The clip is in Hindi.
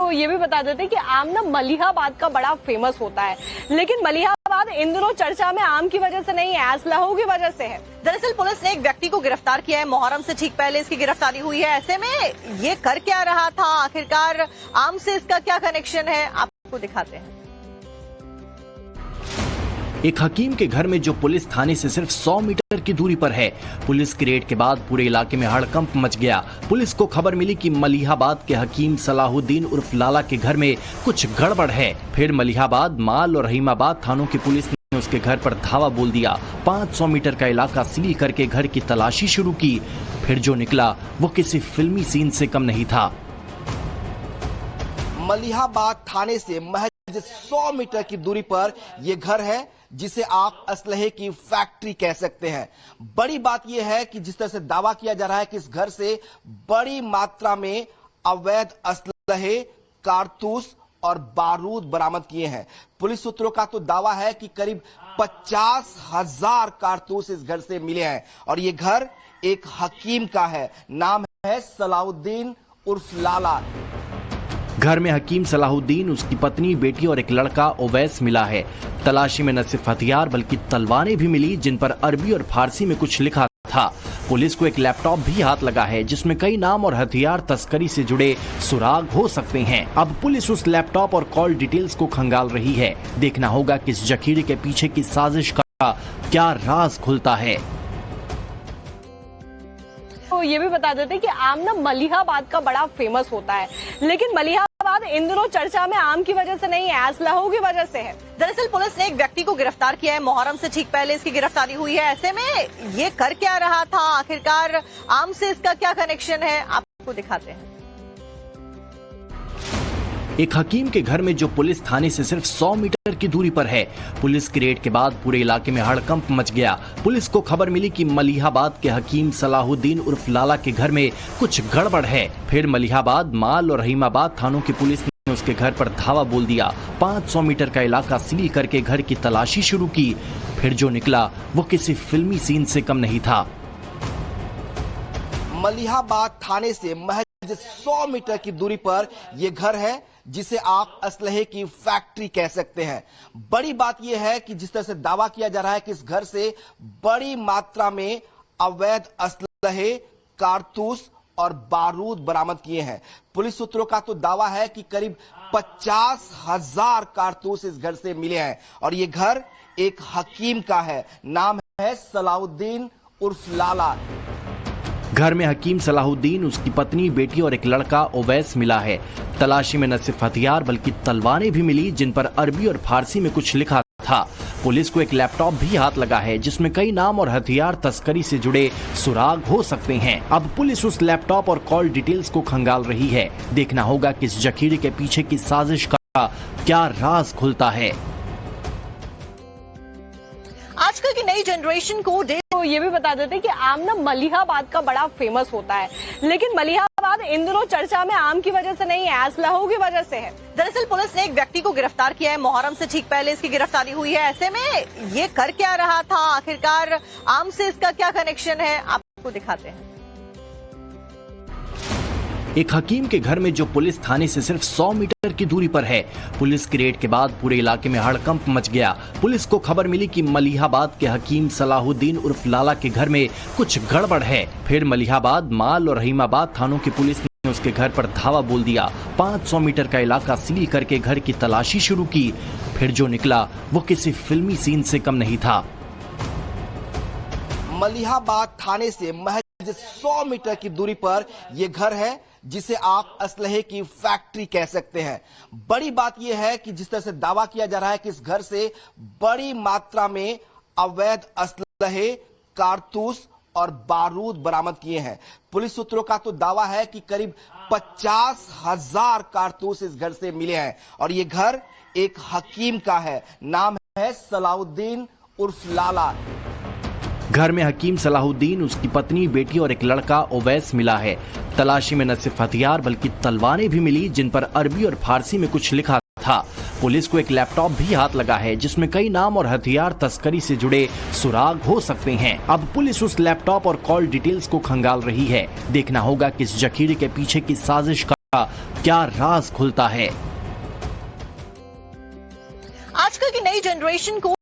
तो ये भी बता देते कि आम ना मलिहाबाद का बड़ा फेमस होता है, लेकिन मलिहाबाद इन दिनों चर्चा में आम की वजह से नहीं है, असलहों की वजह से है। दरअसल पुलिस ने एक व्यक्ति को गिरफ्तार किया है। मुहर्रम से ठीक पहले इसकी गिरफ्तारी हुई है। ऐसे में ये कर क्या रहा था, आखिरकार आम से इसका क्या कनेक्शन है, आपको दिखाते हैं। एक हकीम के घर में जो पुलिस थाने से सिर्फ 100 मीटर की दूरी पर है। पुलिस की रेड के बाद पूरे इलाके में हड़कंप मच गया। पुलिस को खबर मिली कि मलिहाबाद के हकीम सलाहुद्दीन उर्फ लाला के घर में कुछ गड़बड़ है। फिर मलिहाबाद, माल और रहीमाबाद थानों की पुलिस ने उसके घर पर धावा बोल दिया। 500 मीटर का इलाका सील करके घर की तलाशी शुरू की। फिर जो निकला वो किसी फिल्मी सीन से कम नहीं था। मलिहाबाद थाने से महज 100 मीटर की दूरी पर यह घर है, जिसे आप असलहे की फैक्ट्री कह सकते हैं। बड़ी बात यह है कि जिस तरह से दावा किया जा रहा है कि इस घर से बड़ी मात्रा में अवैध असलहे, कारतूस और बारूद बरामद किए हैं। पुलिस सूत्रों का तो दावा है कि करीब 50,000 कारतूस इस घर से मिले हैं और यह घर एक हकीम का है। नाम है सलाहुद्दीन उर्फ लाला। घर में हकीम सलाहुद्दीन, उसकी पत्नी, बेटी और एक लड़का ओवैस मिला है। तलाशी में न सिर्फ हथियार बल्कि तलवारें भी मिली, जिन पर अरबी और फारसी में कुछ लिखा था। पुलिस को एक लैपटॉप भी हाथ लगा है, जिसमें कई नाम और हथियार तस्करी से जुड़े सुराग हो सकते हैं। अब पुलिस उस लैपटॉप और कॉल डिटेल्स को खंगाल रही है। देखना होगा कि इस जखीरे के पीछे की साजिश का क्या राज खुलता है। तो ये भी बता देते कि आम ना मलिहाबाद का बड़ा फेमस होता है, लेकिन मलिहाबाद इन दिनों चर्चा में आम की वजह से नहीं है, असलहों की वजह से है। दरअसल पुलिस ने एक व्यक्ति को गिरफ्तार किया है। मुहर्रम से ठीक पहले इसकी गिरफ्तारी हुई है। ऐसे में ये कर क्या रहा था, आखिरकार आम से इसका क्या कनेक्शन है, आपको दिखाते हैं। एक हकीम के घर में जो पुलिस थाने से सिर्फ 100 मीटर की दूरी पर है। पुलिस की रेड के बाद पूरे इलाके में हड़कंप मच गया। पुलिस को खबर मिली कि मलिहाबाद के हकीम सलाहुद्दीन उर्फ लाला के घर में कुछ गड़बड़ है। फिर मलिहाबाद, माल और रहीमाबाद थानों की पुलिस ने उसके घर पर धावा बोल दिया। 500 मीटर का इलाका सील करके घर की तलाशी शुरू की। फिर जो निकला वो किसी फिल्मी सीन से कम नहीं था। मलिहाबाद थाने से महज 100 मीटर की दूरी पर यह घर है, जिसे आप असलहे की फैक्ट्री कह सकते हैं। बड़ी बात यह है कि जिस तरह से दावा किया जा रहा है कि इस घर से बड़ी मात्रा में अवैध असलहे, कारतूस और बारूद बरामद किए हैं। पुलिस सूत्रों का तो दावा है कि करीब 50,000 कारतूस इस घर से मिले हैं और यह घर एक हकीम का है। नाम है सलाहुद्दीन उर्फ लाला। घर में हकीम सलाहुद्दीन, उसकी पत्नी, बेटी और एक लड़का ओवैस मिला है। तलाशी में न सिर्फ हथियार बल्कि तलवारें भी मिली, जिन पर अरबी और फारसी में कुछ लिखा था। पुलिस को एक लैपटॉप भी हाथ लगा है, जिसमें कई नाम और हथियार तस्करी से जुड़े सुराग हो सकते हैं। अब पुलिस उस लैपटॉप और कॉल डिटेल्स को खंगाल रही है। देखना होगा कि इस जखीरे के पीछे की साजिश का क्या राज खुलता है। आजकल की नई जनरेशन को तो ये भी बता देते कि आम ना मलिहाबाद का बड़ा फेमस होता है, लेकिन मलिहाबाद इन दिनों चर्चा में आम की वजह से नहीं है, असलहों की वजह से है। दरअसल पुलिस ने एक व्यक्ति को गिरफ्तार किया है। मुहर्रम से ठीक पहले इसकी गिरफ्तारी हुई है। ऐसे में ये कर क्या रहा था, आखिरकार आम से इसका क्या कनेक्शन है, आपको दिखाते हैं। एक हकीम के घर में जो पुलिस थाने से सिर्फ 100 मीटर की दूरी पर है। पुलिस की रेड के बाद पूरे इलाके में हड़कंप मच गया। पुलिस को खबर मिली कि मलिहाबाद के हकीम सलाहुद्दीन उर्फ लाला के घर में कुछ गड़बड़ है। फिर मलिहाबाद, माल और रहीमाबाद थानों की पुलिस ने उसके घर पर धावा बोल दिया। 500 मीटर का इलाका सील करके घर की तलाशी शुरू की। फिर जो निकला वो किसी फिल्मी सीन से कम नहीं था। मलिहाबाद थाने से महज 100 मीटर की दूरी पर यह घर है, जिसे आप असलहे की फैक्ट्री कह सकते हैं। बड़ी बात यह है कि जिस तरह से दावा किया जा रहा है कि इस घर से बड़ी मात्रा में अवैध असलहे, कारतूस और बारूद बरामद किए हैं। पुलिस सूत्रों का तो दावा है कि करीब 50,000 कारतूस इस घर से मिले हैं और यह घर एक हकीम का है। नाम है सलाहुद्दीन उर्फ लाला। घर में हकीम सलाहुद्दीन, उसकी पत्नी, बेटी और एक लड़का ओवैस मिला है। तलाशी में न सिर्फ हथियार बल्कि तलवारें भी मिली, जिन पर अरबी और फारसी में कुछ लिखा था। पुलिस को एक लैपटॉप भी हाथ लगा है, जिसमें कई नाम और हथियार तस्करी से जुड़े सुराग हो सकते हैं। अब पुलिस उस लैपटॉप और कॉल डिटेल्स को खंगाल रही है। देखना होगा कि इस जखीरे के पीछे की साजिश का का क्या राज खुलता है। आजकल की नई जनरेशन को